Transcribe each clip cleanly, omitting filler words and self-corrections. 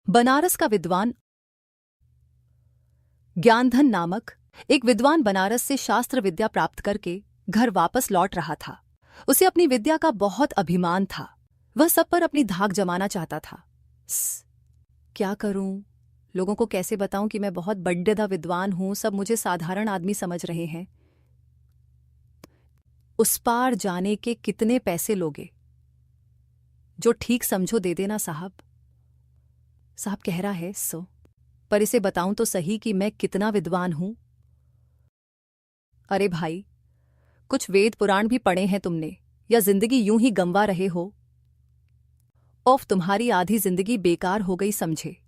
बनारस का विद्वान ज्ञानधन नामक एक विद्वान बनारस से शास्त्र विद्या प्राप्त करके घर वापस लौट रहा था। उसे अपनी विद्या का बहुत अभिमान था। वह सब पर अपनी धाक जमाना चाहता था। क्या करूं? लोगों को कैसे बताऊं कि मैं बहुत बड्डेदा विद्वान हूं? सब मुझे साधारण आदमी समझ रहे हैं। उस पार जाने के कितने पैसे लोगे? जो ठीक समझो दे देना साहब। साहब कह रहा है पर इसे बताऊं तो सही कि मैं कितना विद्वान हूं। अरे भाई, कुछ वेद पुराण भी पढ़े हैं तुमने, या जिंदगी यूं ही गंवा रहे हो? तुम्हारी आधी जिंदगी बेकार हो गई समझे।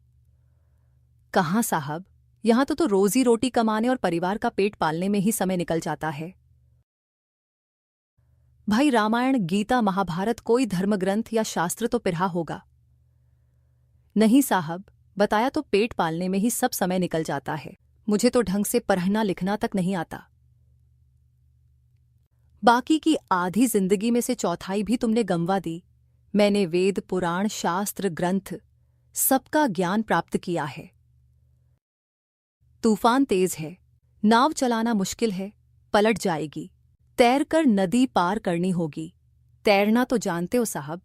कहाँ साहब, यहां तो रोजी रोटी कमाने और परिवार का पेट पालने में ही समय निकल जाता है। भाई, रामायण, गीता, महाभारत कोई धर्मग्रंथ या शास्त्र तो पढ़ा होगा? नहीं साहब, बताया तो पेट पालने में ही सब समय निकल जाता है। मुझे तो ढंग से पढ़ना लिखना तक नहीं आता। बाकी की आधी जिंदगी में से चौथाई भी तुमने गंवा दी। मैंने वेद पुराण शास्त्र ग्रंथ सबका ज्ञान प्राप्त किया है। तूफान तेज है, नाव चलाना मुश्किल है, पलट जाएगी। तैरकर नदी पार करनी होगी। तैरना तो जानते हो साहब?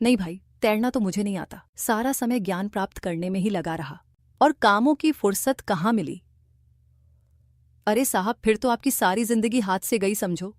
नहीं भाई, तैरना तो मुझे नहीं आता। सारा समय ज्ञान प्राप्त करने में ही लगा रहा और कामों की फुर्सत कहाँ मिली। अरे साहब, फिर तो आपकी सारी जिंदगी हाथ से गई समझो।